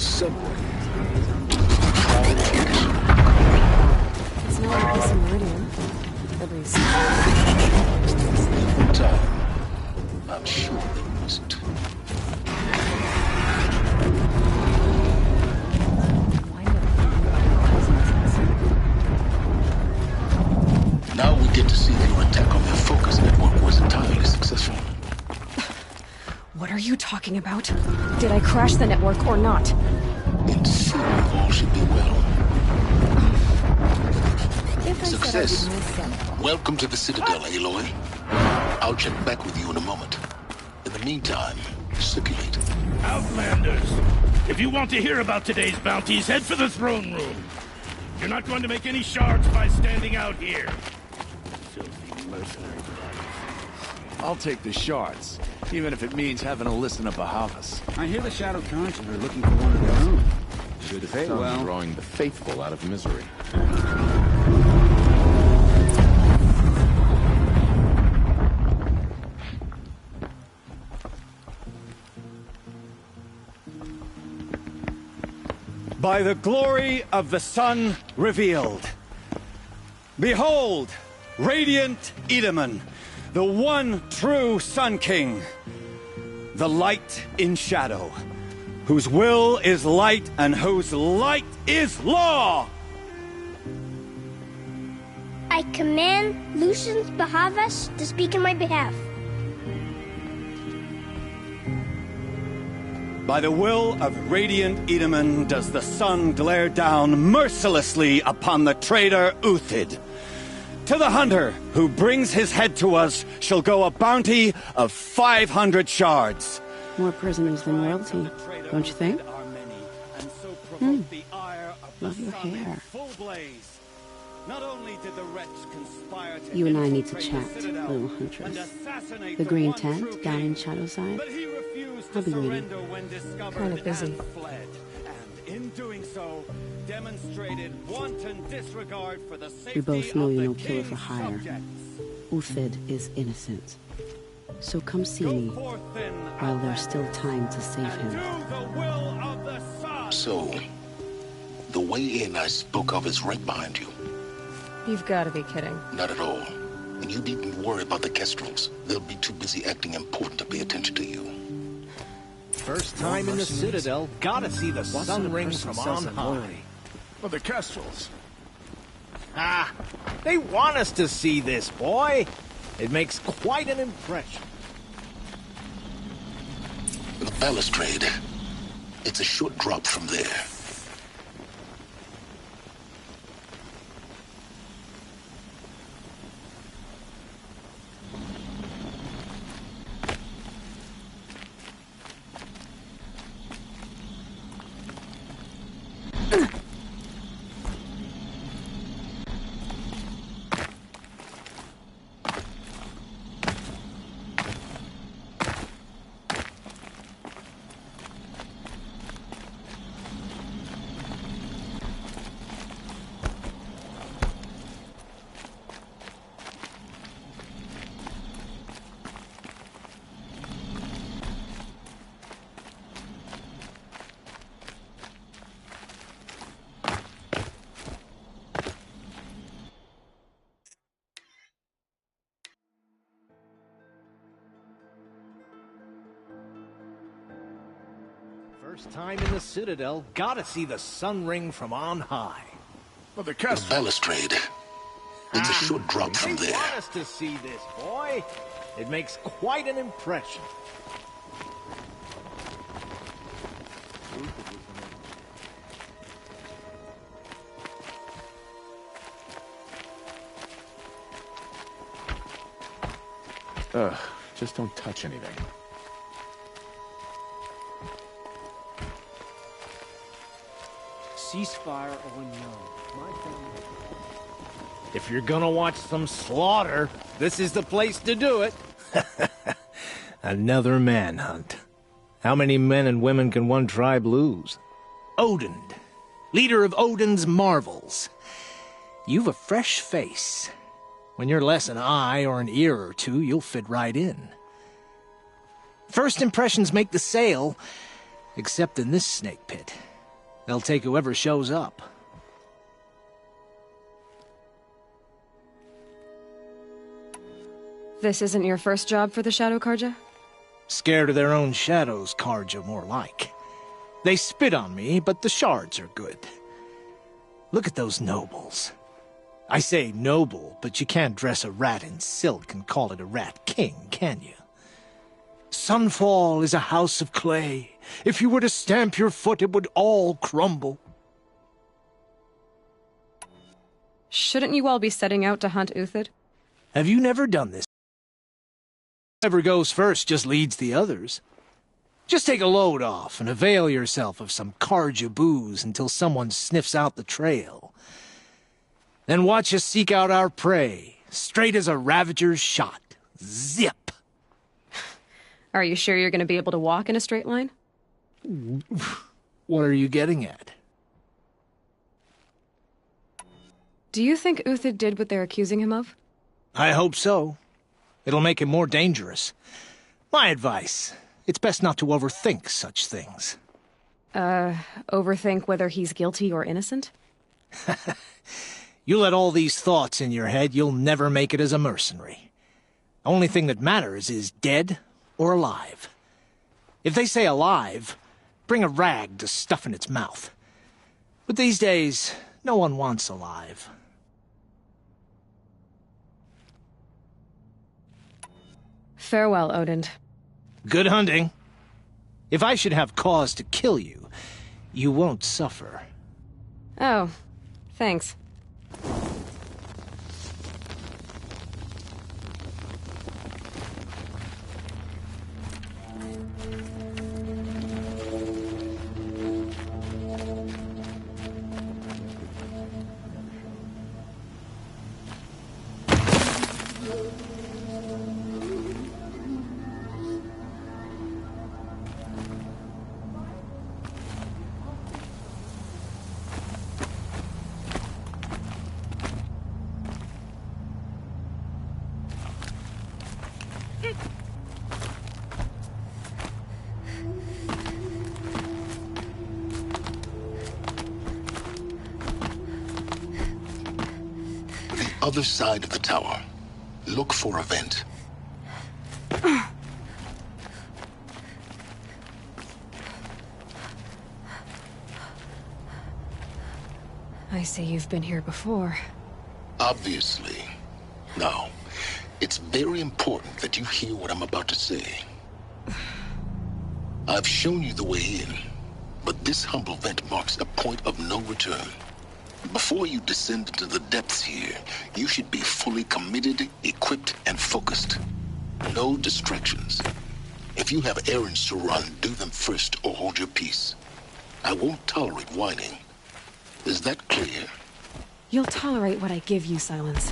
the subway. It's not like this in Meridian. At least. Time. I'm sure it wasn't. Now we get to see if your attack on their focus network was entirely successful. What are you talking about? Did I crash the network or not? In theory, all should be well. If I Success. said I would miss them. Welcome to the Citadel, Aloy. I'll check back with you in a moment. In the meantime, circulate. Outlanders! If you want to hear about today's bounties, head for the throne room. You're not going to make any shards by standing out here. Filthy mercenary bodies. I'll take the shards, even if it means having to listen to Bahavas. I hear the Shadow Council are looking for one of their own. Should pay Some well. drawing the faithful out of misery. By the glory of the sun revealed. Behold, radiant Edaman, the one true Sun King. The light in shadow, whose will is light and whose light is law! I command Lucius Bahavas to speak in my behalf. By the will of radiant Edaman does the sun glare down mercilessly upon the traitor Uthid. To the hunter who brings his head to us shall go a bounty of 500 shards. More prisoners than royalty, don't you think? Love your hair. Not only did the wretch conspire to You and I need to chat, little huntress. The green tent down in Shadowside. I'll be waiting. Kind of busy. Fled, and in doing so, demonstrated wanton disregard for the safety We both know of you're the no killer for king's hire. subjects. Uthid is innocent. So come see Go me forth then, while there's still time to save and him. do the will of the sun. So, the way in I spoke of is right behind you. You've got to be kidding. Not at all. And you needn't worry about the Kestrels. They'll be too busy acting important to pay attention to you. First time in the Citadel, gotta see the sun ring from on high. Well, the Kestrels. Ah, they want us to see this, boy. It makes quite an impression. The balustrade. It's a short drop from there. First time in the Citadel, gotta see the sun ring from on high. Well, the The Kestrels. balustrade. It's a short drop from They there. want us to see this, boy. It makes quite an impression. Ugh, just don't touch anything. Ceasefire or no. My family. If you're gonna watch some slaughter, this is the place to do it. Another manhunt. How many men and women can one tribe lose? Odin, leader of Odin's marvels. You've a fresh face. When you're less an eye or an ear or two, you'll fit right in. First impressions make the sale, except in this snake pit. They'll take whoever shows up. This isn't your first job for the Shadow Carja? Scared of their own shadows, Carja, more like. They spit on me, but the shards are good. Look at those nobles. I say noble, but you can't dress a rat in silk and call it a rat king, can you? Sunfall is a house of clay. If you were to stamp your foot, it would all crumble. Shouldn't you all be setting out to hunt Uthid? Have you never done this? Whoever goes first just leads the others. Just take a load off and avail yourself of some Carja booze until someone sniffs out the trail. Then watch us seek out our prey, straight as a ravager's shot. Zip! Are you sure you're going to be able to walk in a straight line? What are you getting at? Do you think Uthid did what they're accusing him of? I hope so. It'll make him more dangerous. My advice, it's best not to overthink such things. Overthink whether he's guilty or innocent? You let all these thoughts in your head, you'll never make it as a mercenary. Only thing that matters is dead or alive. If they say alive, bring a rag to stuff in its mouth. But these days, no one wants alive. Farewell, Odin. Good hunting. If I should have cause to kill you, you won't suffer. Oh, thanks. Other side of the tower. Look for a vent. I see you've been here before. Obviously. Now, it's very important that you hear what I'm about to say. I've shown you the way in, but this humble vent marks a point of no return. Before you descend into the depths here, you should be fully committed, equipped, and focused. No distractions. If you have errands to run, do them first or hold your peace. I won't tolerate whining. Is that clear? You'll tolerate what I give you, Silence.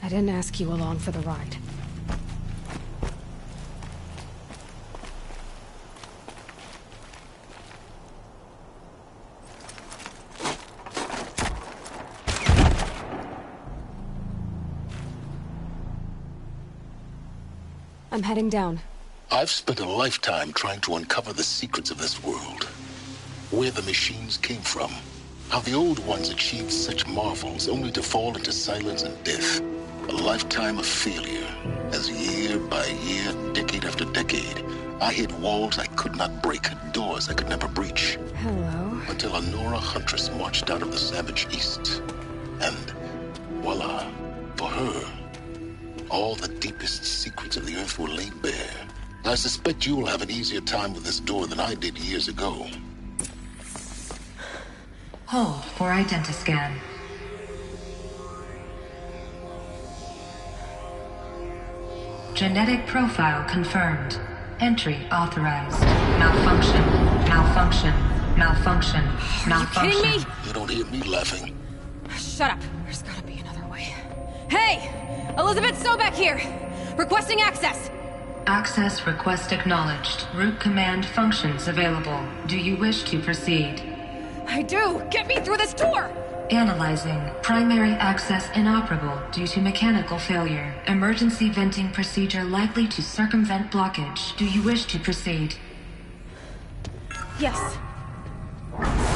I didn't ask you along for the ride. I'm heading down. I've spent a lifetime trying to uncover the secrets of this world. Where the machines came from. How the old ones achieved such marvels only to fall into silence and death. A lifetime of failure. As year by year, decade after decade, I hit walls I could not break, doors I could never breach. Hello. Until a Nora huntress marched out of the savage east. And voila, for her, all the deepest secrets of the earth were laid bare. I suspect you will have an easier time with this door than I did years ago. Hold for identiscan. Genetic profile confirmed. Entry authorized. Malfunction. Malfunction. Malfunction. Malfunction. Are you kidding me? You don't hear me laughing. Shut up. There's gotta be another way. Hey! Elizabeth Sobek here! Requesting access! Access request acknowledged. Root command functions available. Do you wish to proceed? I do! Get me through this door! Analyzing. Primary access inoperable due to mechanical failure. Emergency venting procedure likely to circumvent blockage. Do you wish to proceed? Yes.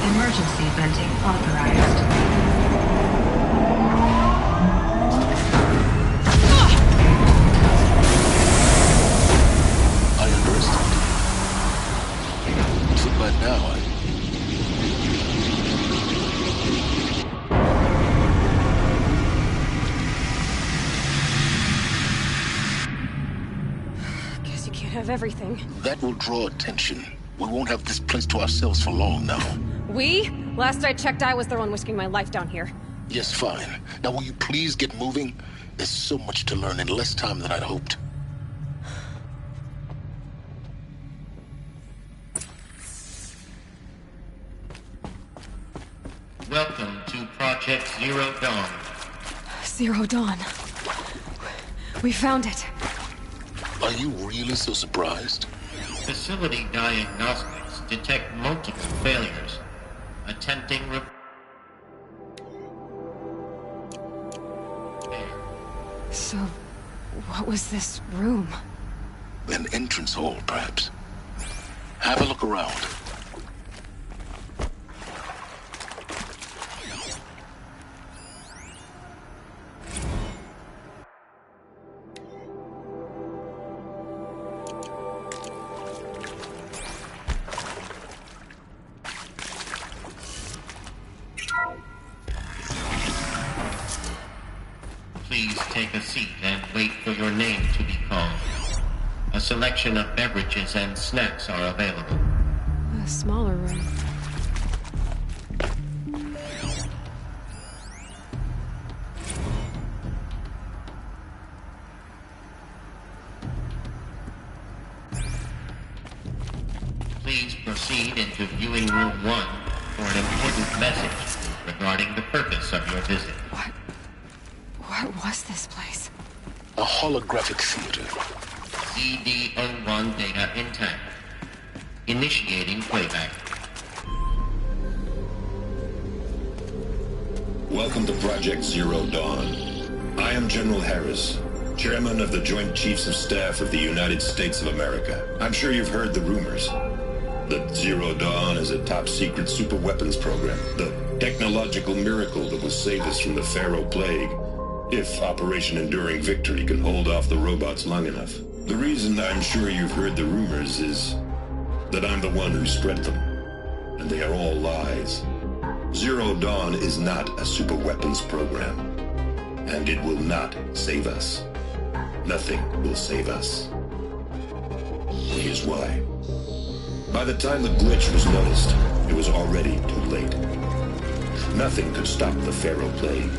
Emergency venting authorized. I underestimated. Too bad now, Guess you can't have everything. That will draw attention. We won't have this place to ourselves for long now. We? Last I checked, I was the one risking my life down here. Yes, fine. Now will you please get moving? There's so much to learn in less time than I'd hoped. Welcome to Project Zero Dawn. Zero Dawn. We found it. Are you really so surprised? Facility diagnostics detect multiple failures. Attempting So, what was this room? An entrance hall, perhaps. Have a look around. Please take a seat and wait for your name to be called. A selection of beverages and snacks are available. A smaller room. Please proceed into viewing room 1 for an important message regarding the purpose of your visit. What was this place? A holographic theater. CD01 data intact. Initiating playback. Welcome to Project Zero Dawn. I am General Harris, Chairman of the Joint Chiefs of Staff of the United States of America. I'm sure you've heard the rumors. That Zero Dawn is a top-secret superweapons program. The technological miracle that will save us from the Pharaoh Plague. If Operation Enduring Victory can hold off the robots long enough. The reason I'm sure you've heard the rumors is that I'm the one who spread them. And they are all lies. Zero Dawn is not a superweapons program. And it will not save us. Nothing will save us. Here's why. By the time the glitch was noticed, it was already too late. Nothing could stop the Pharaoh Plague.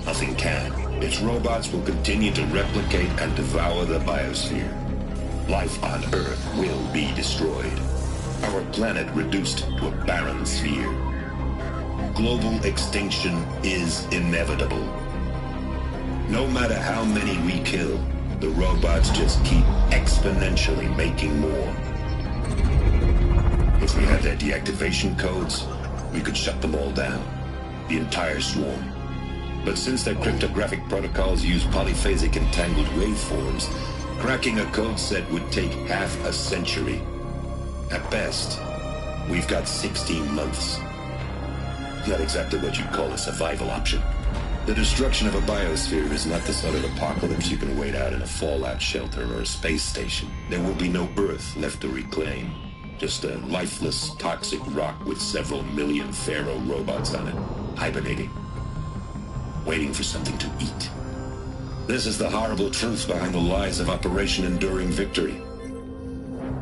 Nothing can. Its robots will continue to replicate and devour the biosphere. Life on Earth will be destroyed. Our planet reduced to a barren sphere. Global extinction is inevitable. No matter how many we kill, the robots just keep exponentially making more. If we had their deactivation codes, we could shut them all down. The entire swarm. But since their cryptographic protocols use polyphasic entangled waveforms, cracking a code set would take half a century. At best, we've got 16 months. Not exactly what you'd call a survival option. The destruction of a biosphere is not the sort of apocalypse you can wait out in a fallout shelter or a space station. There will be no Earth left to reclaim. Just a lifeless, toxic rock with several million Pharaoh robots on it, hibernating. Waiting for something to eat. This is the horrible truth behind the lies of Operation Enduring Victory.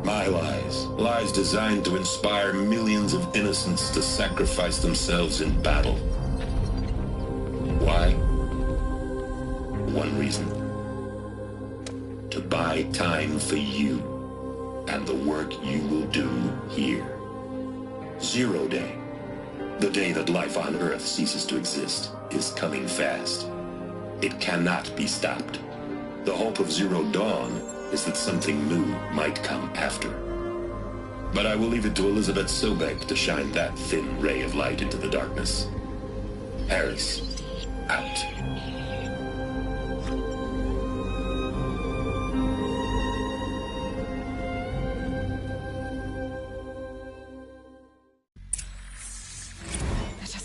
My lies. Lies designed to inspire millions of innocents to sacrifice themselves in battle. Why? One reason. To buy time for you and the work you will do here. Zero Day. The day that life on Earth ceases to exist is coming fast. It cannot be stopped. The hope of Zero Dawn is that something new might come after. But I will leave it to Elizabeth Sobek to shine that thin ray of light into the darkness. Harris, out.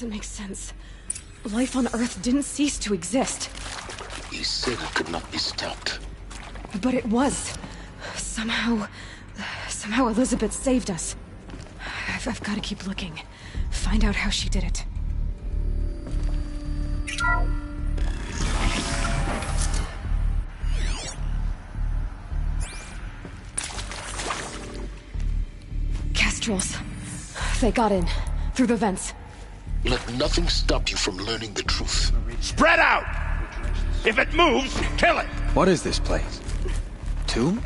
doesn't make sense. Life on Earth didn't cease to exist. You said it could not be stopped. But it was. Somehow Elizabeth saved us. I've got to keep looking. Find out how she did it. Kestrels. They got in. Through the vents. Let nothing stop you from learning the truth. Spread out! If it moves, kill it! What is this place? Tomb?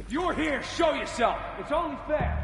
You're here, show yourself. It's only fair.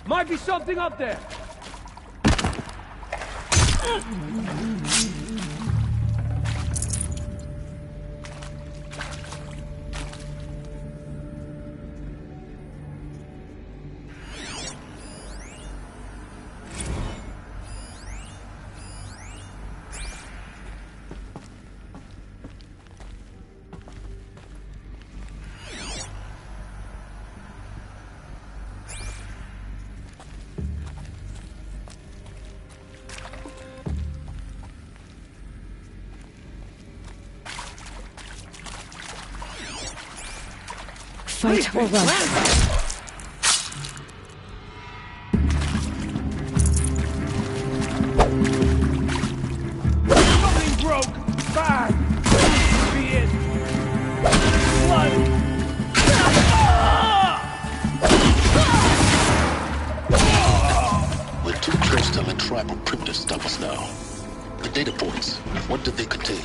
Might be something up there. Fight or run. Something broke! Bad! Be it! Blood! We're too close to let tribal primitives stop us now. The data points, what did they contain?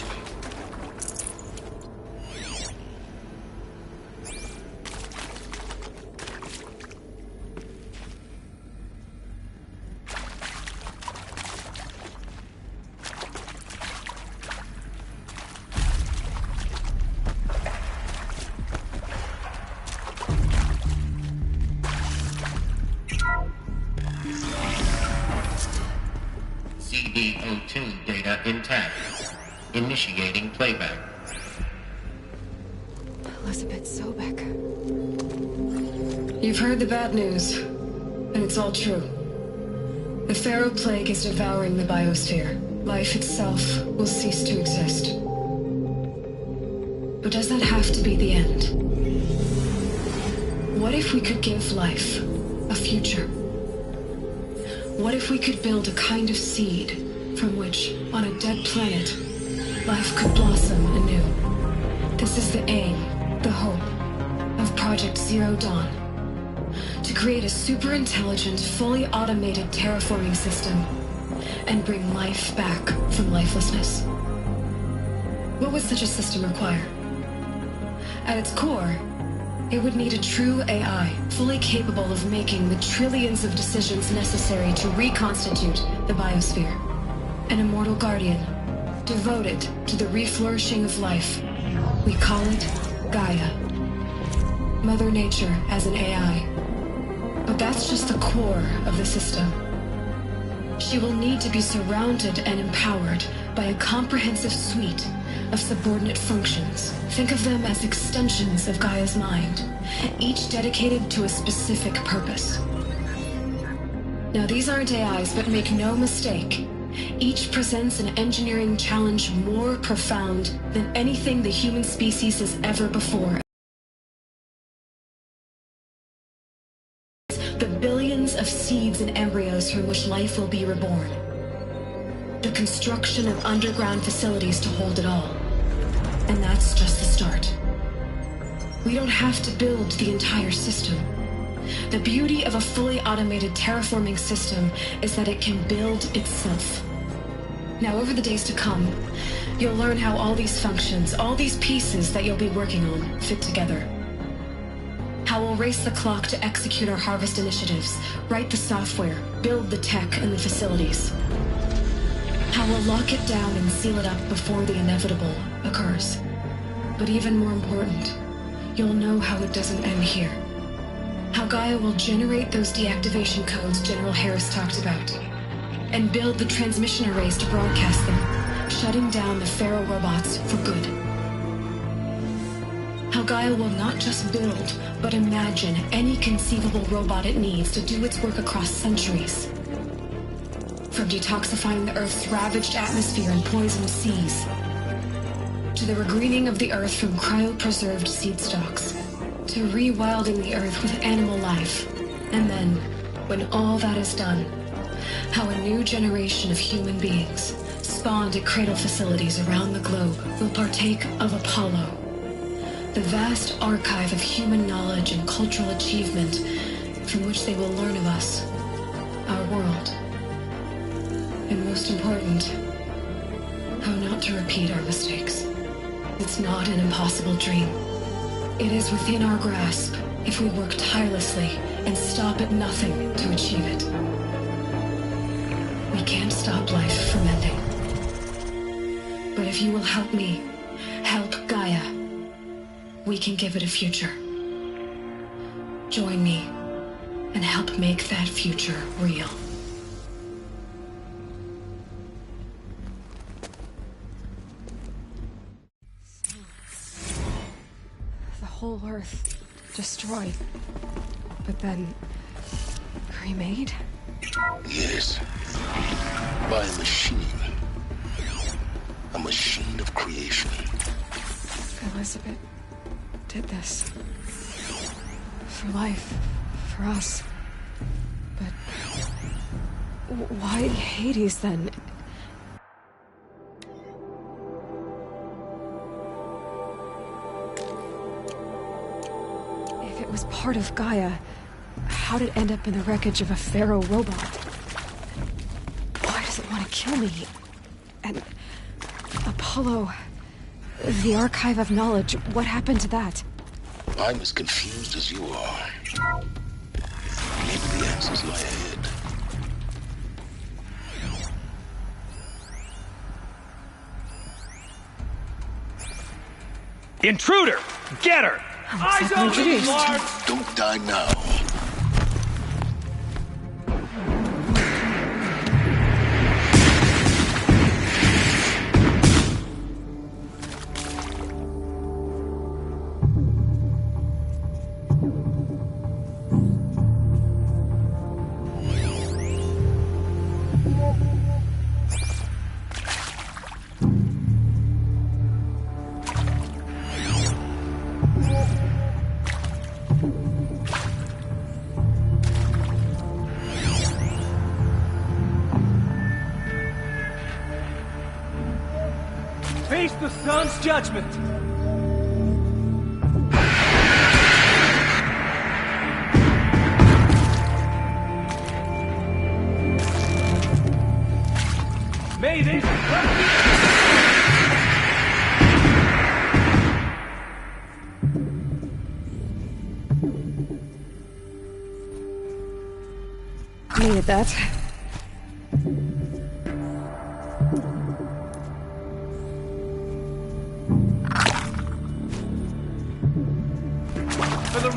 CD02 data intact. Initiating playback. Elizabeth Sobek. You've heard the bad news, and it's all true. The Pharaoh Plague is devouring the biosphere. Life itself will cease to exist. But does that have to be the end? What if we could give life a future? What if we could build a kind of seed from which, on a dead planet, life could blossom anew? This is the aim, the hope, of Project Zero Dawn. To create a super-intelligent, fully automated terraforming system and bring life back from lifelessness. What would such a system require? At its core, it would need a true AI, fully capable of making the trillions of decisions necessary to reconstitute the biosphere. An immortal guardian, devoted to the reflourishing of life We call it Gaia. Mother Nature as an AI. But that's just the core of the system. She will need to be surrounded and empowered by a comprehensive suite of subordinate functions. Think of them as extensions of Gaia's mind, each dedicated to a specific purpose. Now, these aren't AIs, but make no mistake, each presents an engineering challenge more profound than anything the human species has ever before. The billions of seeds and embryos from which life will be reborn. The construction of underground facilities to hold it all. And that's just the start. We don't have to build the entire system. The beauty of a fully automated terraforming system is that it can build itself. Now, over the days to come, you'll learn how all these functions, all these pieces that you'll be working on, fit together. How we'll race the clock to execute our harvest initiatives, write the software, build the tech and the facilities. How we'll lock it down and seal it up before the inevitable occurs. But even more important, you'll know how it doesn't end here. How Gaia will generate those deactivation codes General Harris talked about, and build the transmission arrays to broadcast them, shutting down the Pharaoh robots for good. How Gaia will not just build, but imagine any conceivable robot it needs to do its work across centuries. From detoxifying the Earth's ravaged atmosphere and poisoned seas, to the regreening of the Earth from cryopreserved seed stalks, to rewilding the Earth with animal life. And then, when all that is done, how a new generation of human beings, spawned at cradle facilities around the globe, will partake of Apollo, the vast archive of human knowledge and cultural achievement from which they will learn of us, our world. And most important, how not to repeat our mistakes. It's not an impossible dream. It is within our grasp if we work tirelessly and stop at nothing to achieve it. We can't stop life from ending. But if you will help me, help Gaia, we can give it a future. Join me and help make that future real. The whole Earth destroyed, but then remade? Yes. By a machine. A machine of creation. Elizabeth did this. For life. For us. But why Hades then? If it was part of Gaia, how did it end up in the wreckage of a Pharaoh robot? Why does it want to kill me? And Apollo, the archive of knowledge, what happened to that? I'm as confused as you are. Maybe the answers lie ahead. Intruder! Get her! Eyes open, Lord! Don't die now. Face the sun's judgment! May this... Needed that.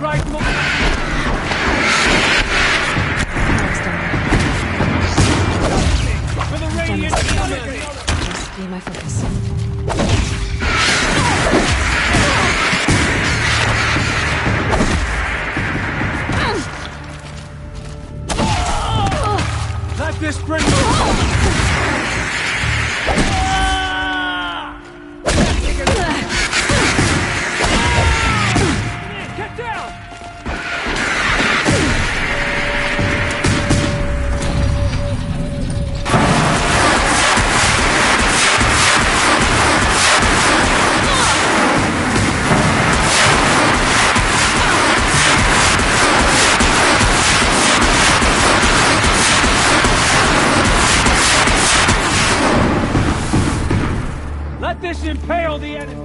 tried Just be my focus. Let this bring Get down! Let this impale the enemy!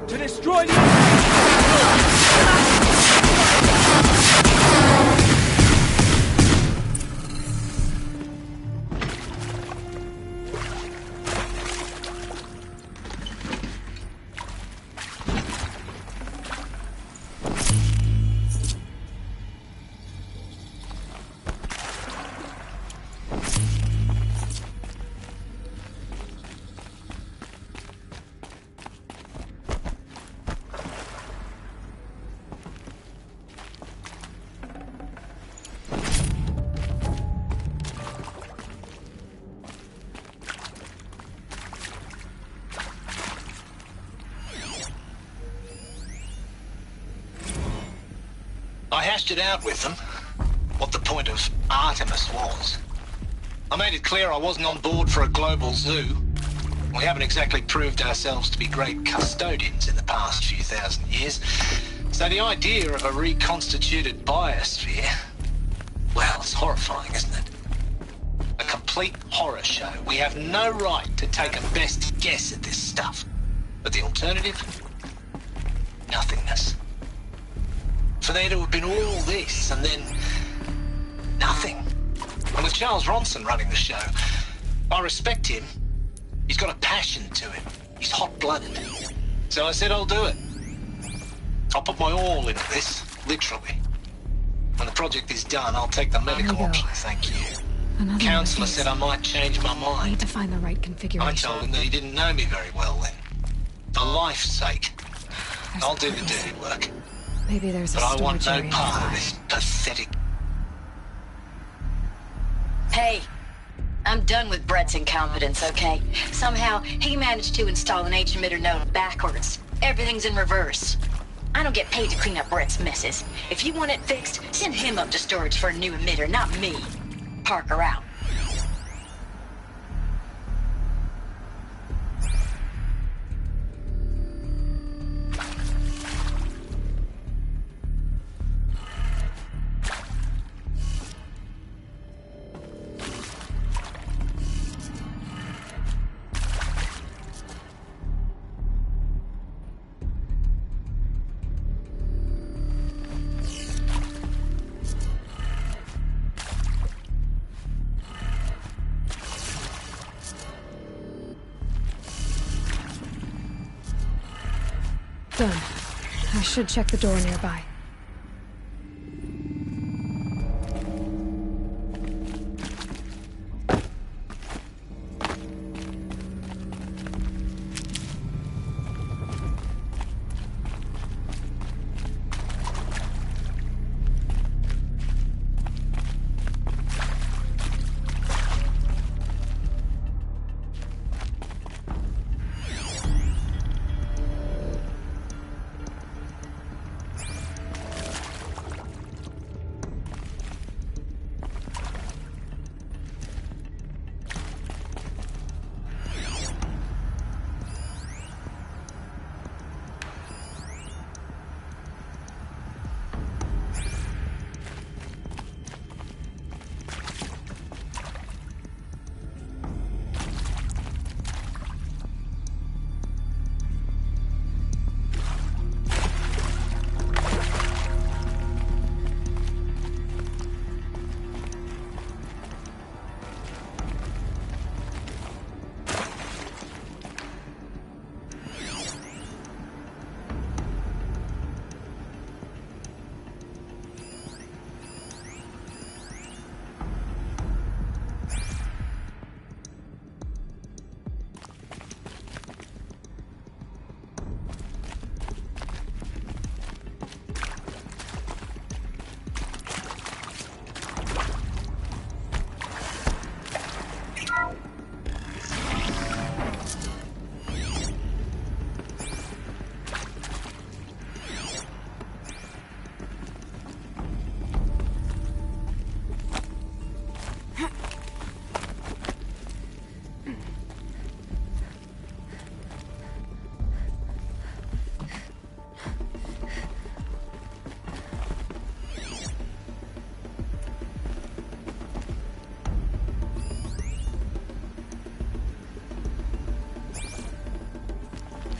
To destroy the I hashed it out with them, what the point of Artemis was. I made it clear I wasn't on board for a global zoo. We haven't exactly proved ourselves to be great custodians in the past few thousand years. So the idea of a reconstituted biosphere, well, it's horrifying, isn't it? A complete horror show. We have no right to take a best guess at this stuff. But the alternative? Nothingness. For there to have been all this, and then nothing. And with Charles Ronson running the show, I respect him. He's got a passion to him. He's hot-blooded. So I said I'll do it. I'll put my all into this, literally. When the project is done, I'll take the medical option, thank you. Another Counselor said I might change my mind. I need to find the right configuration. I told him that he didn't know me very well then. For life's sake. I'll do the dirty work. Maybe there's a But I want storage no area part of nearby. this pathetic... Hey, I'm done with Brett's incompetence, okay? Somehow, he managed to install an H-emitter node backwards. Everything's in reverse. I don't get paid to clean up Brett's messes. If you want it fixed, send him up to storage for a new emitter, not me. Parker out. Done. I should check the door nearby.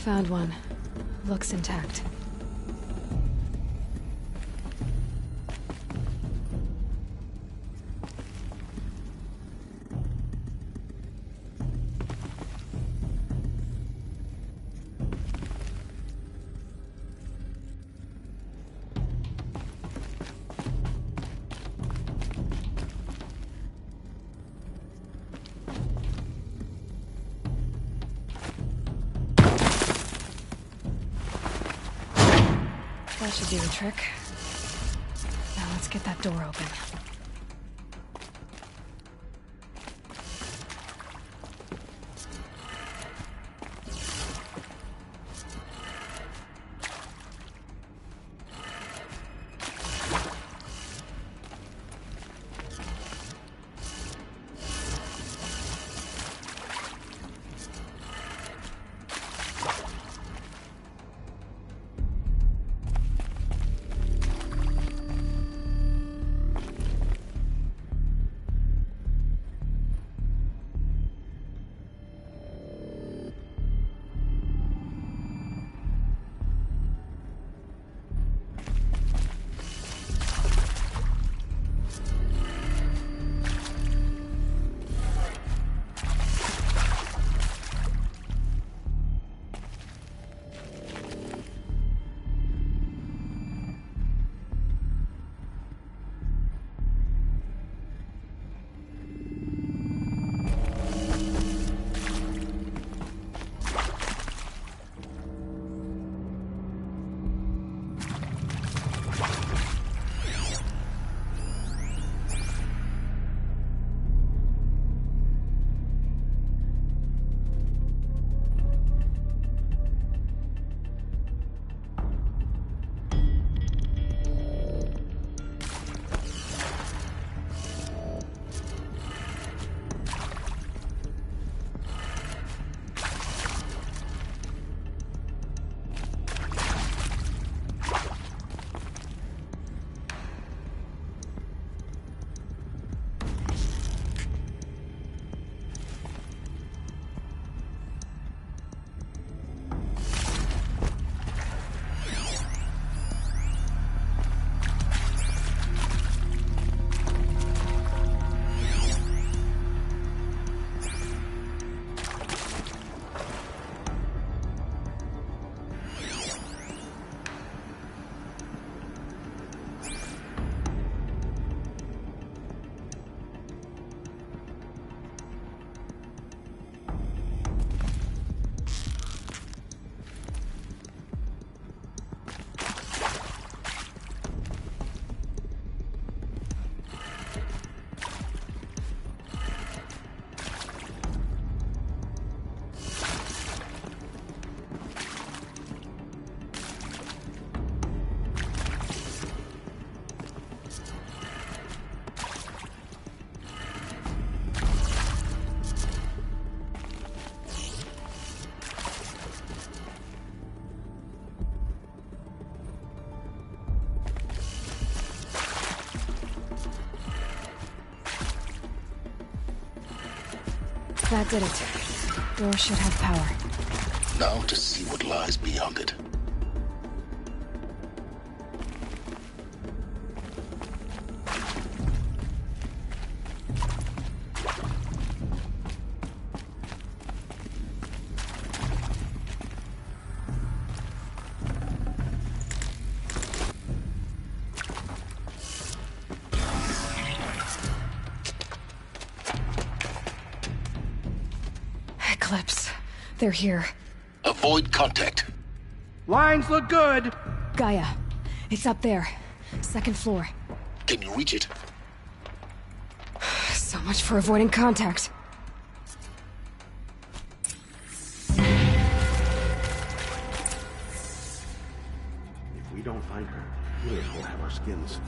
Found one. Looks intact. That should do the trick. Now let's get that door open. That did it. Door should have power. Now to see what lies beyond it. Eclipse. They're here. Avoid contact. Lines look good. Gaia. It's up there. Second floor. Can you reach it? So much for avoiding contact. If we don't find her, we will have our skins.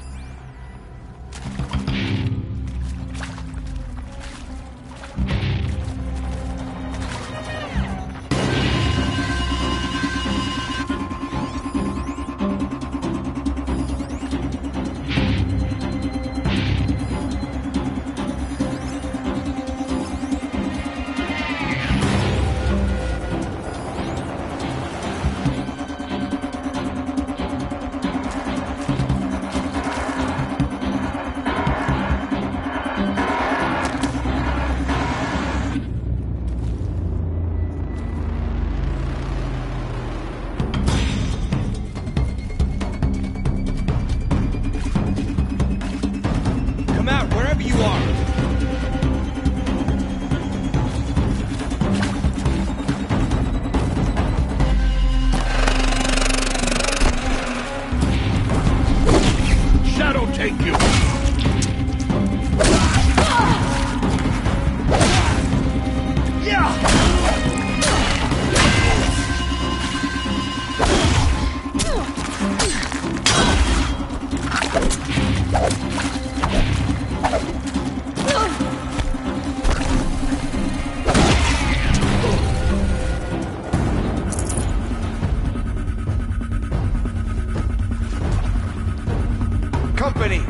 them out wherever you are. Shadow take you! Company!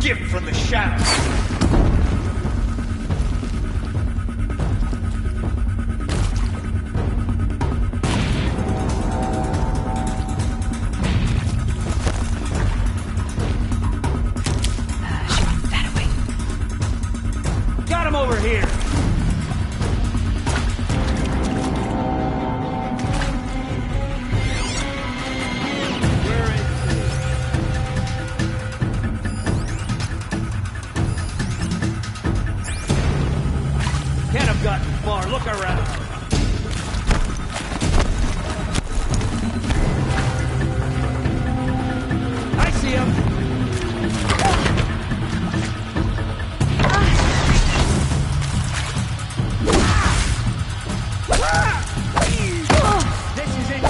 Gift from the shadows. Got him over here. Can't have gotten far. Look around. I see him. This is it.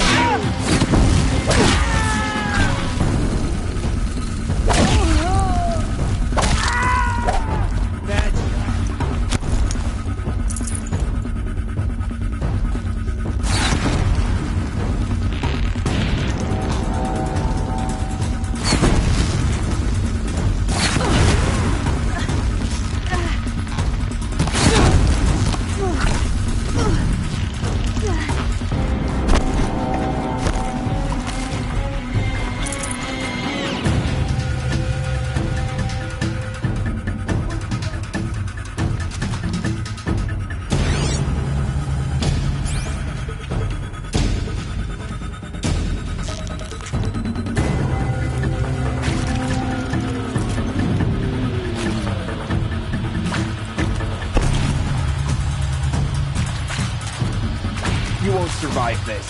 You won't survive this.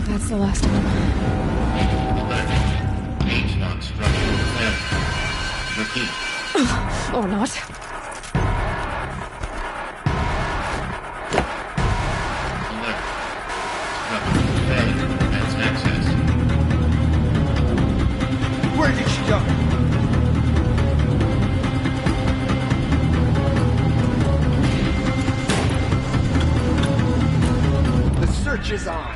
That's the last one. H-Knock structural failure. Repeat. Or not. Alert. Structural failure. Commence access. Where did she go? The search is on.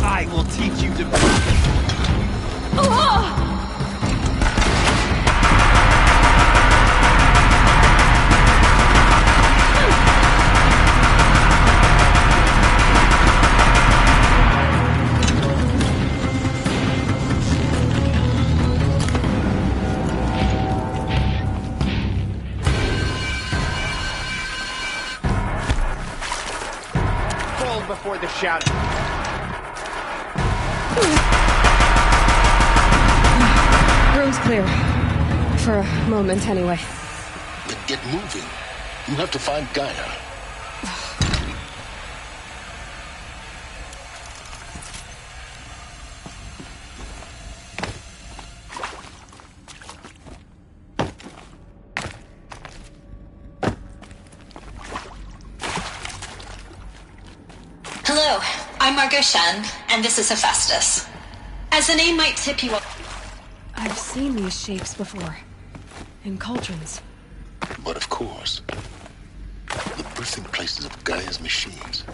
I will teach you to fall before the shadow. Room's clear. For a moment, anyway. Then get moving. You have to find Gaia. Hello, I'm Margot Shan, and this is Hephaestus. As the name might tip you off... I've seen these shapes before. In cauldrons. But of course, the birthing places of Gaia's machines.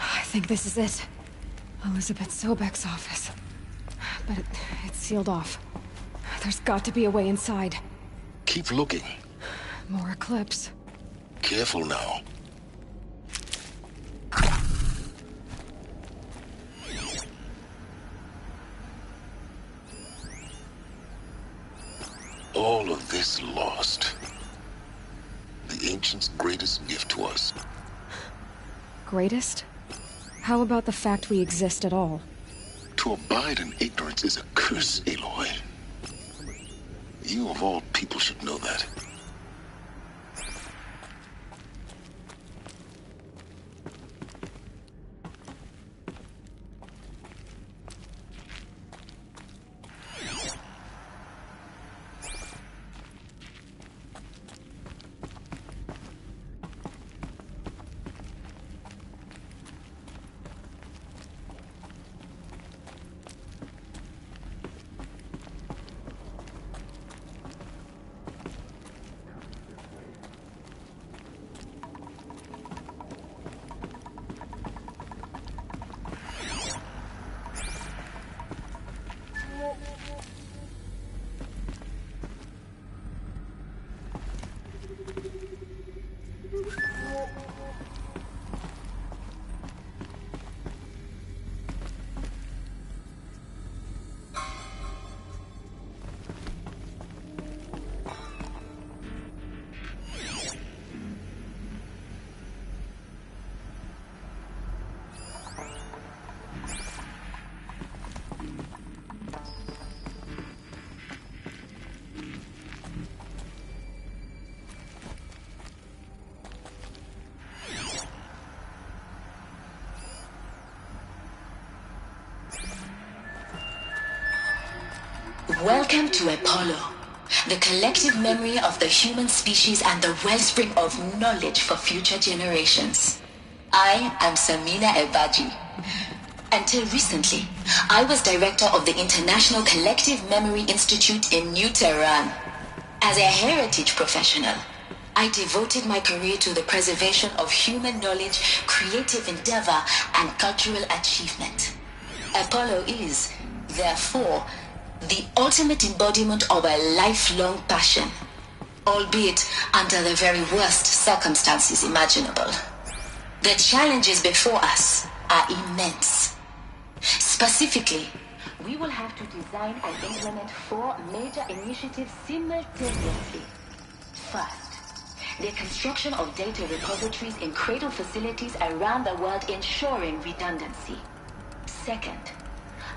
I think this is it. Elizabeth Sobek's office. But it's sealed off. There's got to be a way inside. Keep looking. More Eclipse. Careful now. All of this lost. The Ancients' greatest gift to us. Greatest? How about the fact we exist at all? To abide in ignorance is a curse, Aloy. You of all people should know that. Welcome to Apollo, the collective memory of the human species and the wellspring of knowledge for future generations. I am Samina Ebaji. Until recently, I was director of the International Collective Memory Institute in New Tehran. As a heritage professional, I devoted my career to the preservation of human knowledge, creative endeavor, and cultural achievement. Apollo is, therefore, the ultimate embodiment of a lifelong passion, albeit under the very worst circumstances imaginable. The challenges before us are immense. Specifically, we will have to design and implement 4 major initiatives simultaneously. First, the construction of data repositories in cradle facilities around the world ensuring redundancy. Second,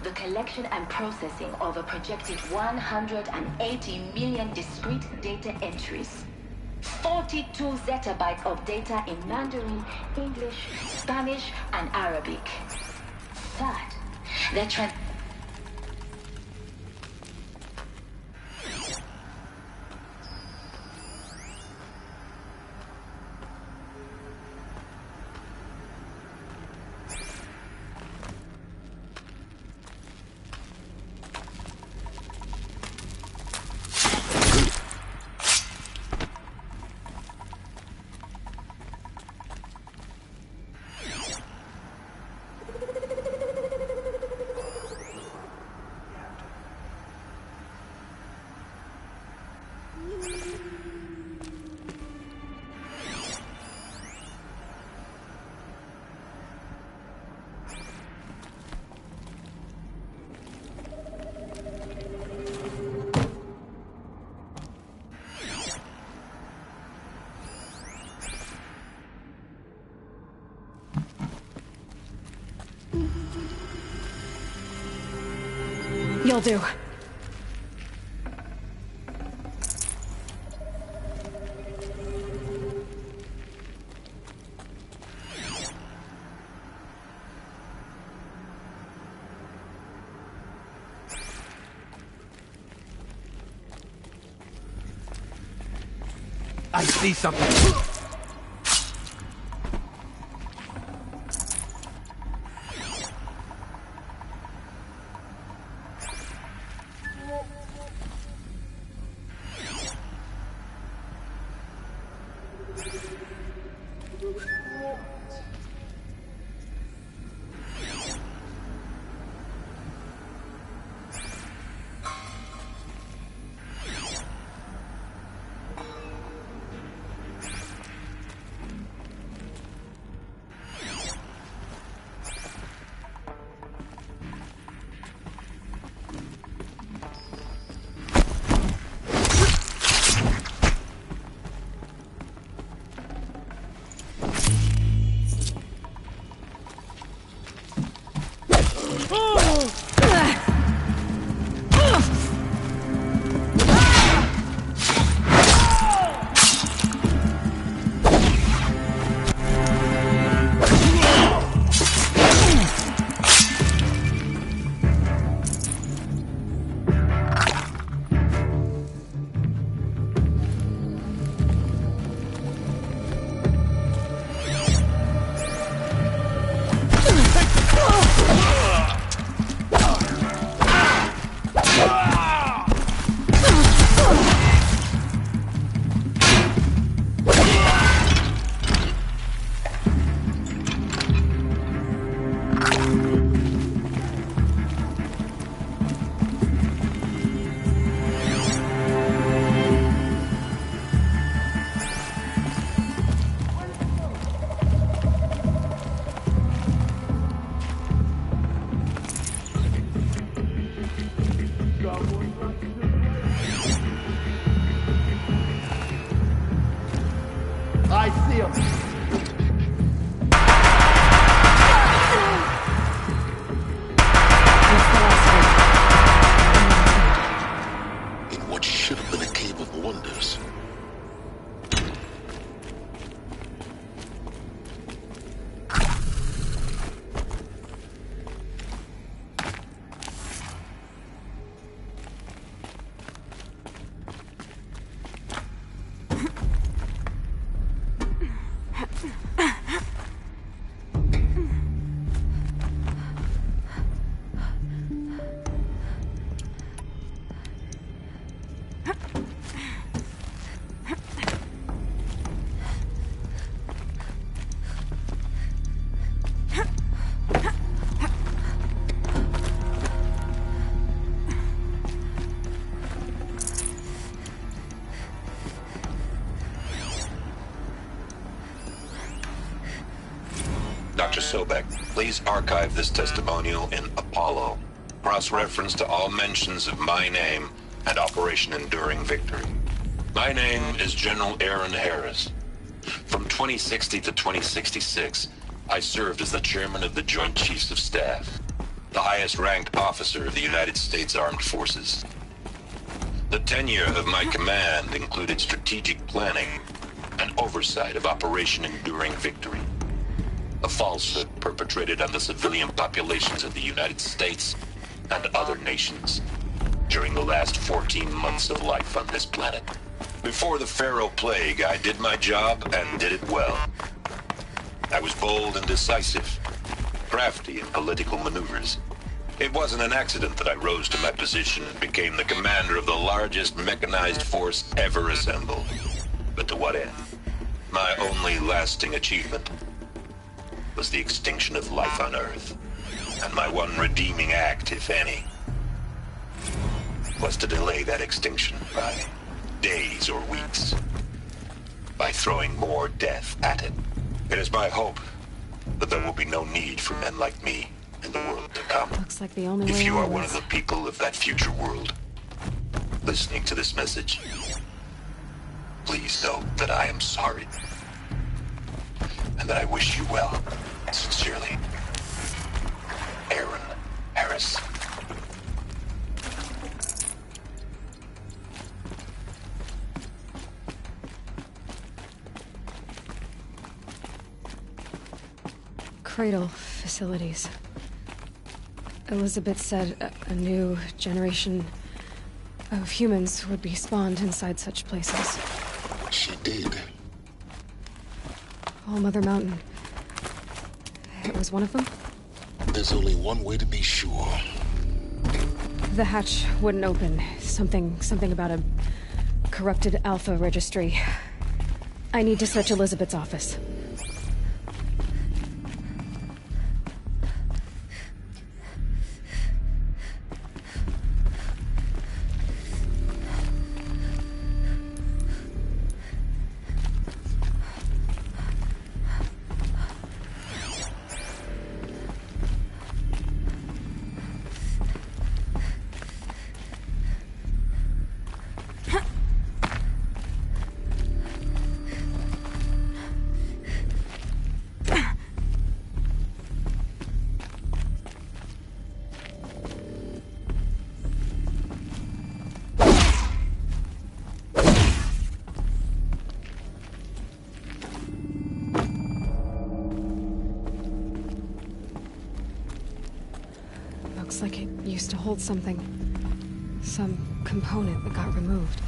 the collection and processing of a projected 180 million discrete data entries. 42 zettabytes of data in Mandarin, English, Spanish, and Arabic. Third, the You'll do. I see something. I see him. In what should have been a cave of wonders. Dr. Sobek, please archive this testimonial in Apollo. Cross-reference to all mentions of my name and Operation Enduring Victory. My name is General Aaron Harris. From 2060 to 2066, I served as the chairman of the Joint Chiefs of Staff, the highest-ranked officer of the United States Armed Forces. The tenure of my command included strategic planning and oversight of Operation Enduring Victory, a falsehood perpetrated on the civilian populations of the United States and other nations during the last 14 months of life on this planet. Before the Pharaoh Plague, I did my job and did it well. I was bold and decisive, crafty in political maneuvers. It wasn't an accident that I rose to my position and became the commander of the largest mechanized force ever assembled. But to what end? My only lasting achievement was the extinction of life on Earth. And my one redeeming act, if any, was to delay that extinction by days or weeks, by throwing more death at it. It is my hope that there will be no need for men like me in the world to come. Looks like the only way If you are out one is- of the people of that future world listening to this message, please know that I am sorry and that I wish you well. Sincerely, Aaron Harris. Cradle facilities. Elizabeth said a new generation of humans would be spawned inside such places. She did. All Mother Mountain. It was one of them? There's only one way to be sure. The hatch wouldn't open. Something about a corrupted Alpha registry. I need to search Elizabeth's office. Looks like it used to hold something. Some component that got removed.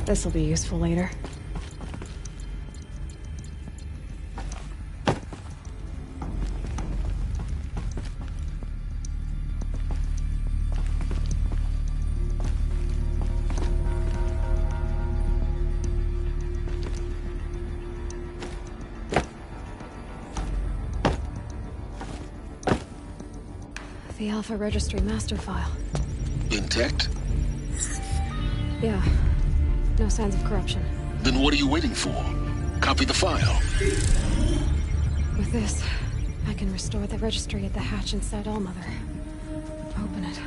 This'll be useful later. The Alpha Registry master file. Intact? Yeah. No signs of corruption. Then what are you waiting for? Copy the file. With this, I can restore the registry at the hatch inside Allmother. Open it.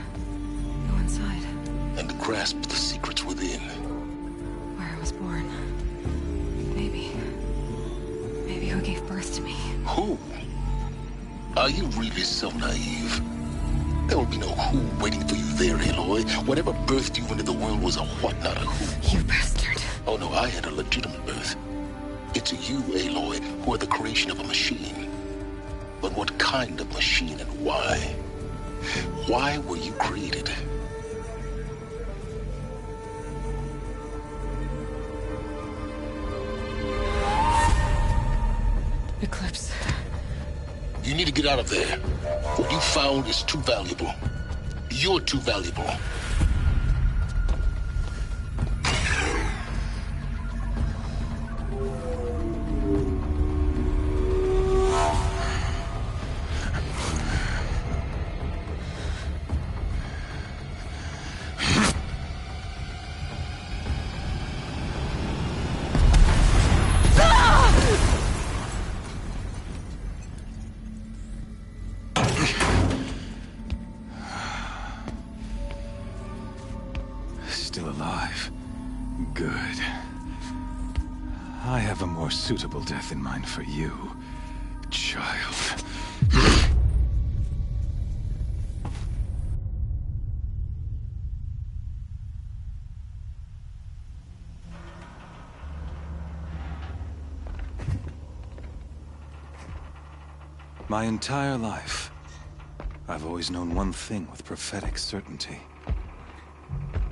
Go inside. And grasp the secrets within. Where I was born. Maybe who gave birth to me. Who? Are you really so naive? There will be no who waiting for you there, Aloy. Whatever birthed you into the world was a what, not a who. You bastard. Oh no, I had a legitimate birth. It's you, Aloy, who are the creation of a machine. But what kind of machine and why? Why were you created? Eclipse. You need to get out of there. What you found is too valuable. You're too valuable. Still alive. Good. I have a more suitable death in mind for you, child. My entire life, I've always known one thing with prophetic certainty.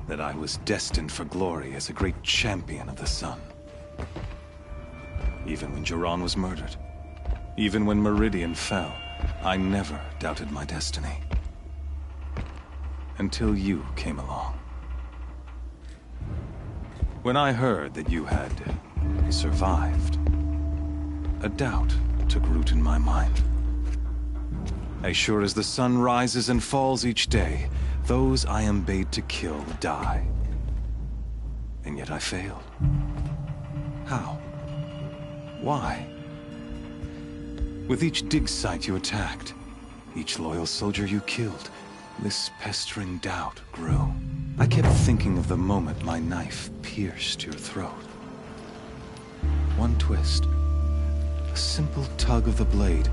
That I was destined for glory as a great champion of the sun. Even when Jiran was murdered, even when Meridian fell, I never doubted my destiny. Until you came along. When I heard that you had survived, a doubt took root in my mind. As sure as the sun rises and falls each day, those I am bade to kill die. And yet I failed. How? Why? With each dig site you attacked, each loyal soldier you killed, this pestering doubt grew. I kept thinking of the moment my knife pierced your throat. One twist, a simple tug of the blade,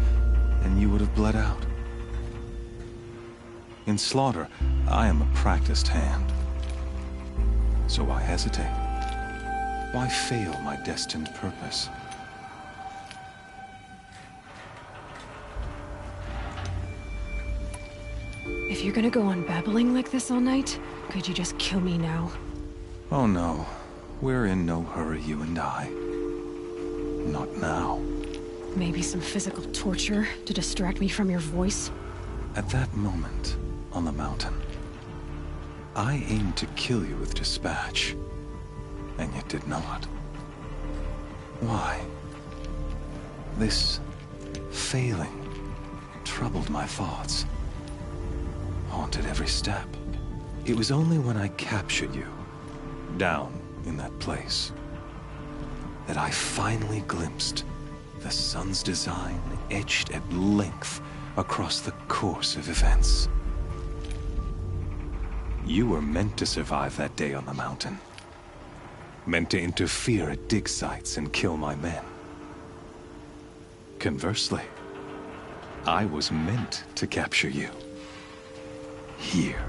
and you would have bled out. In slaughter, I am a practiced hand. So why hesitate? Why fail my destined purpose? If you're gonna go on babbling like this all night, could you just kill me now? Oh no, we're in no hurry, you and I. Not now. Maybe some physical torture to distract me from your voice? At that moment, on the mountain, I aimed to kill you with dispatch, and yet did not. Why? This failing troubled my thoughts, haunted every step. It was only when I captured you, down in that place, that I finally glimpsed the sun's design etched at length across the course of events. You were meant to survive that day on the mountain. Meant to interfere at dig sites and kill my men. Conversely, I was meant to capture you. Here.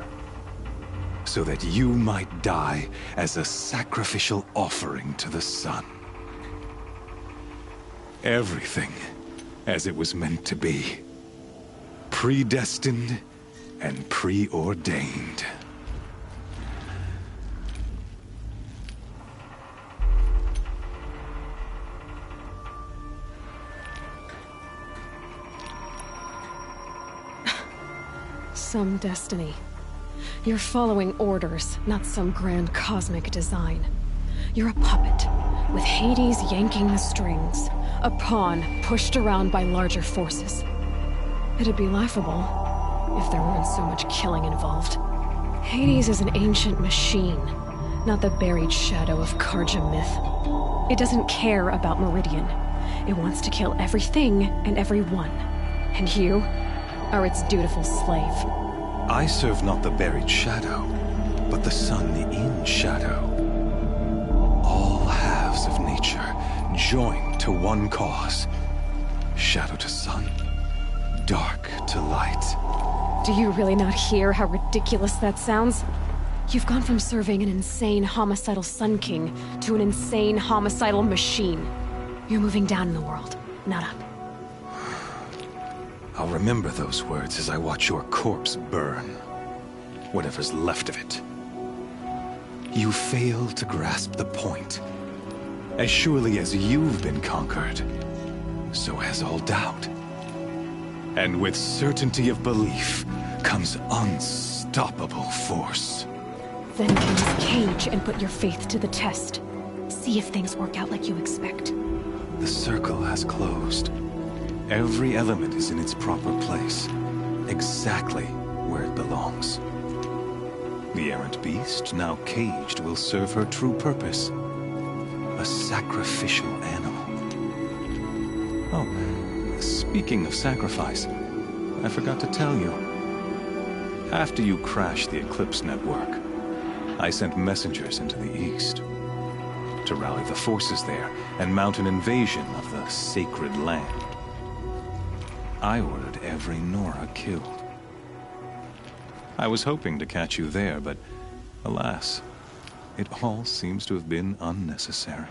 So that you might die as a sacrificial offering to the sun. Everything as it was meant to be. Predestined and preordained. Some destiny. You're following orders, not some grand cosmic design. You're a puppet, with Hades yanking the strings. A pawn pushed around by larger forces. It'd be laughable if there weren't so much killing involved. Hades is an ancient machine, not the buried shadow of Carja myth. It doesn't care about Meridian. It wants to kill everything and everyone. And you are its dutiful slave. I serve not the buried shadow, but the sun in shadow. All halves of nature joined to one cause. Shadow to sun, dark to light. Do you really not hear how ridiculous that sounds? You've gone from serving an insane homicidal Sun King to an insane homicidal machine. You're moving down in the world, not up. I'll remember those words as I watch your corpse burn. Whatever's left of it. You fail to grasp the point. As surely as you've been conquered, so has all doubt. And with certainty of belief comes unstoppable force. Then get his cage and put your faith to the test. See if things work out like you expect. The circle has closed. Every element is in its proper place, exactly where it belongs. The errant beast, now caged, will serve her true purpose. A sacrificial animal. Oh, speaking of sacrifice, I forgot to tell you. After you crashed the Eclipse network, I sent messengers into the east to rally the forces there and mount an invasion of the sacred land. I ordered every Nora killed. I was hoping to catch you there, but alas, it all seems to have been unnecessary.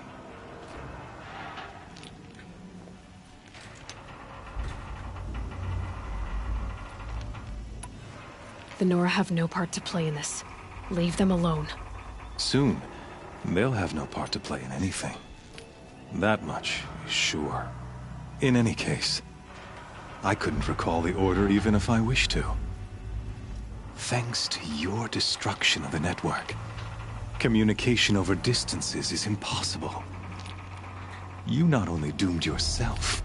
The Nora have no part to play in this. Leave them alone. Soon, they'll have no part to play in anything. That much is sure. In any case, I couldn't recall the order even if I wished to. Thanks to your destruction of the network, communication over distances is impossible. You not only doomed yourself,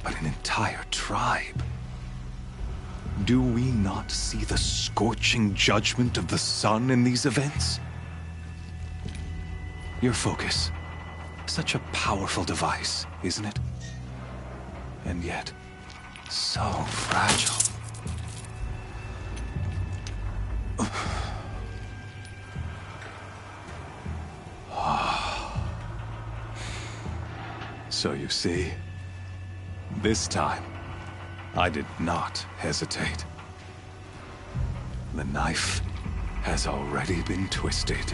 but an entire tribe. Do we not see the scorching judgment of the sun in these events? Your focus, such a powerful device, isn't it? And yet, So fragile. So you see, this time, I did not hesitate. The knife has already been twisted.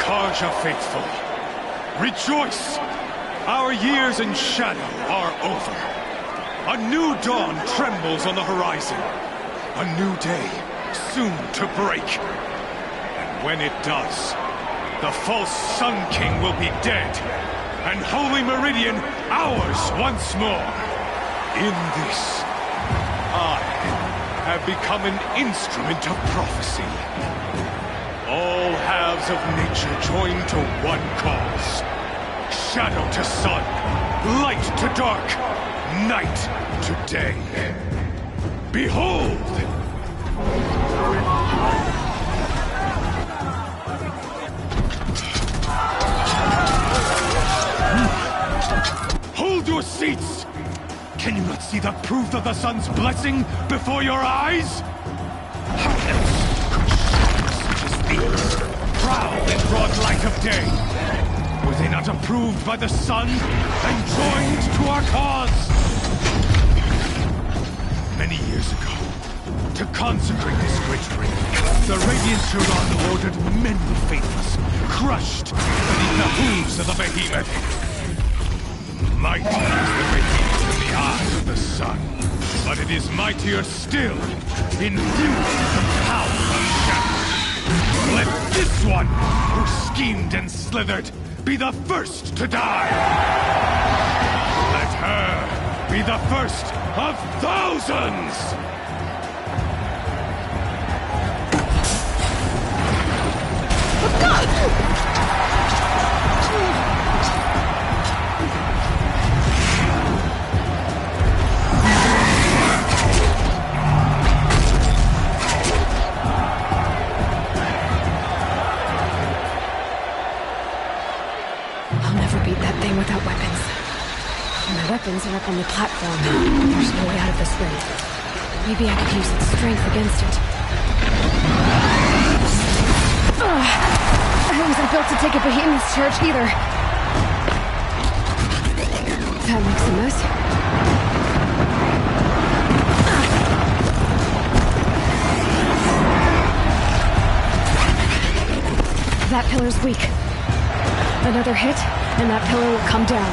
Karja faithful, rejoice! Our years in shadow are over. A new dawn trembles on the horizon. A new day soon to break. And when it does, the false Sun King will be dead, and Holy Meridian ours once more. In this, I have become an instrument of prophecy. All halves of nature join to one cause. Shadow to sun, light to dark, night to day. Behold! Hold your seats! Can you not see the proof of the sun's blessing before your eyes? How else could shadows such as these prowl in broad light of day? Were they not approved by the sun and joined to our cause? Many years ago, to consecrate this great ring, the Radiant Turan ordered many faithless, crushed beneath the hooves of the behemoth. Mighty is the behemoth in the eyes of the sun, but it is mightier still, infused with the power of shadow. Let this one, who schemed and slithered, be the first to die! Let her be the first of thousands! Without weapons. My weapons are up on the platform. There's no way out of this ring. Maybe I could use its strength against it. I wasn't built to take a behemoth's charge either. That makes a mess. That pillar's weak. Another hit, and that pillar will come down.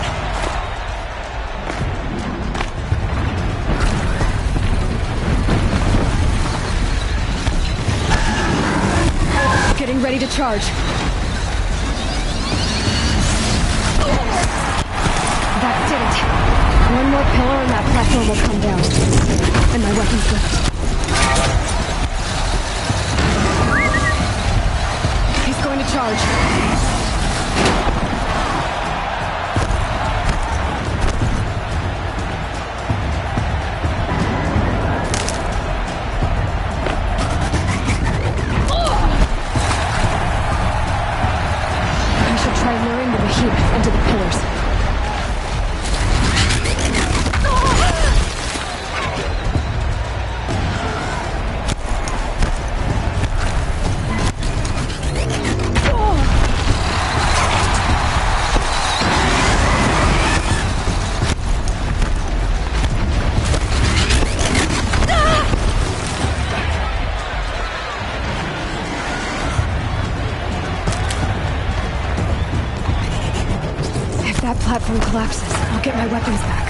Getting ready to charge. That did it. One more pillar and that platform will come down. And my weapon's left. He's going to charge. Into the pillars. If that platform collapses, I'll get my weapons back.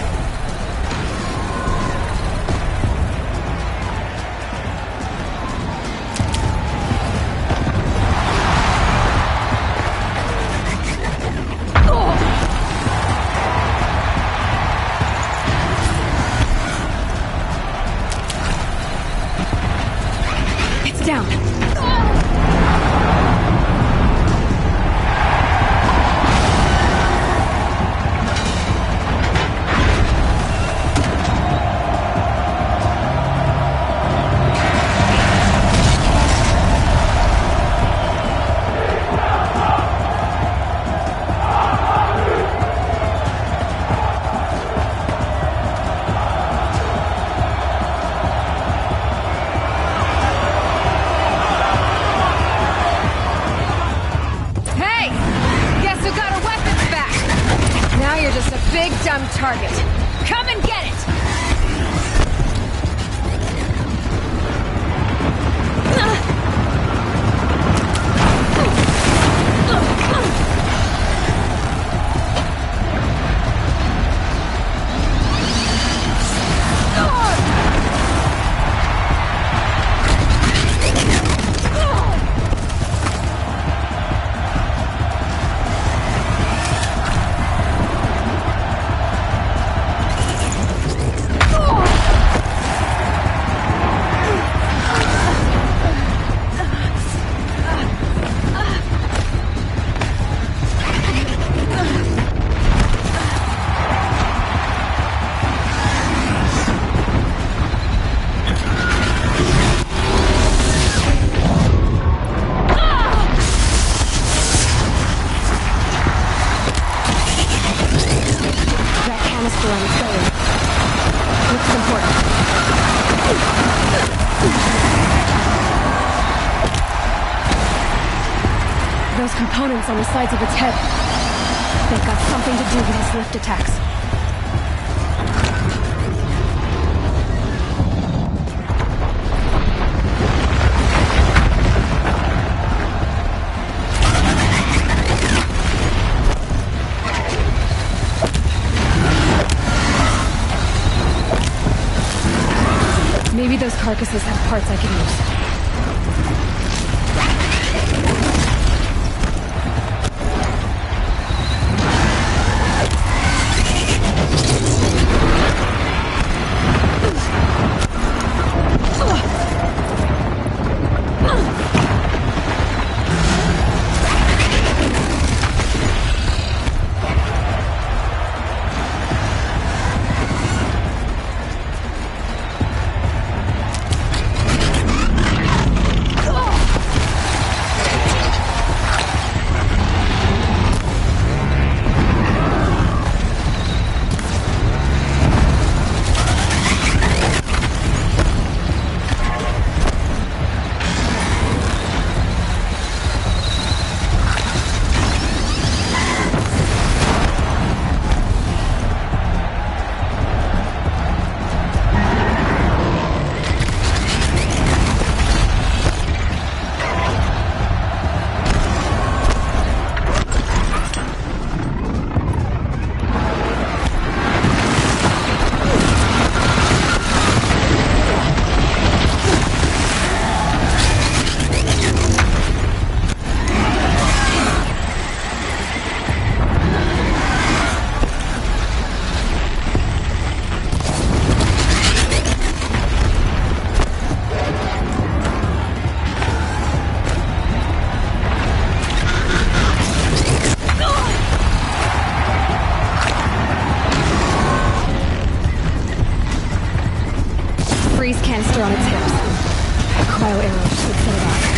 down. Target. Come and get it! Those components on the sides of its head. They've got something to do with his lift attacks. Maybe those carcasses have parts I can use. Freeze canister on its hips. Cryo arrow should set it off.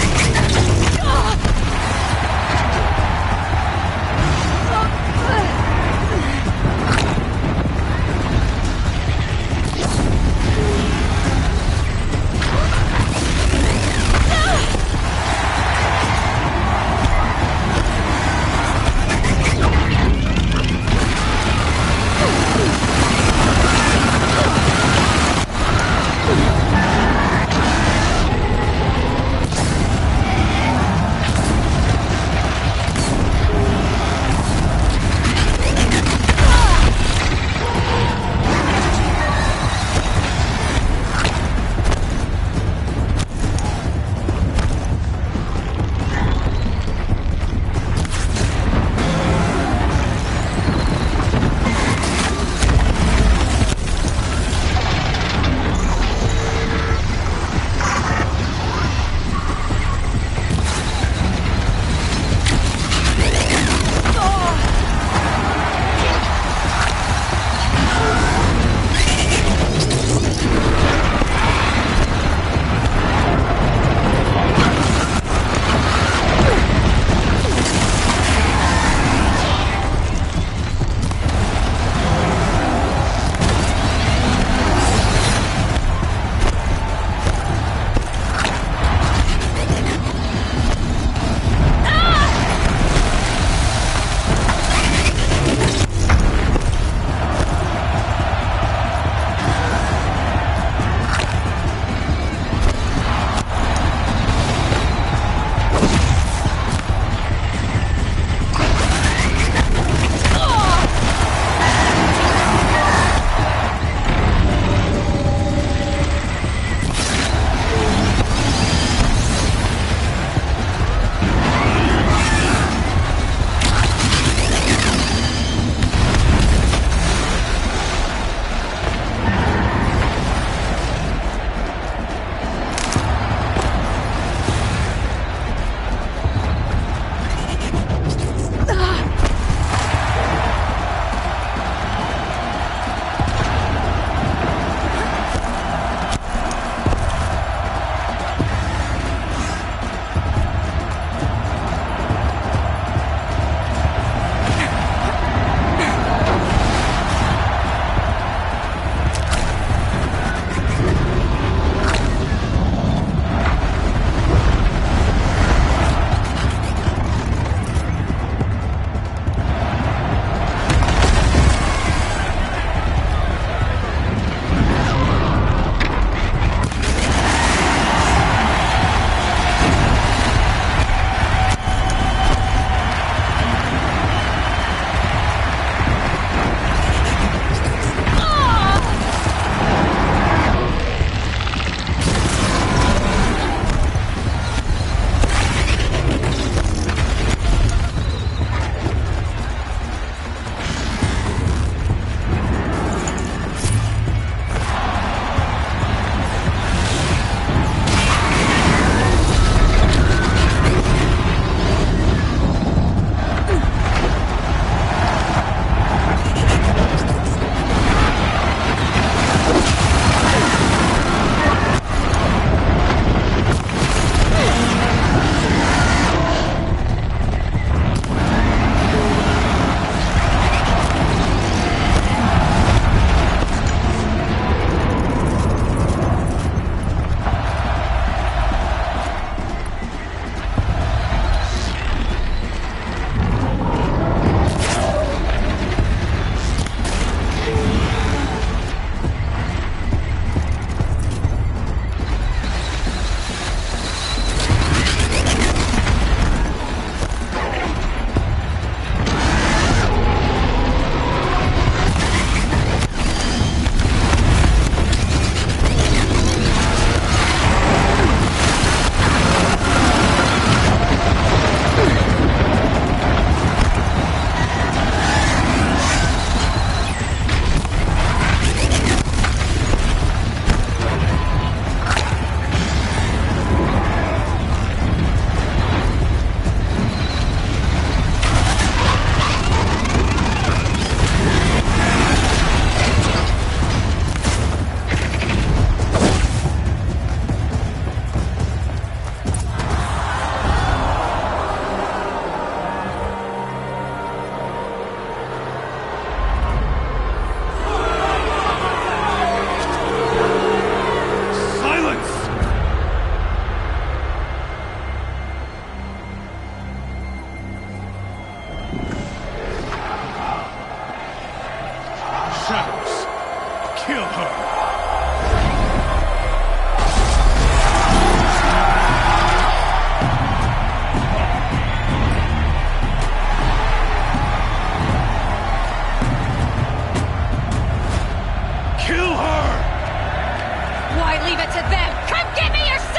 leave it to them! Come give me your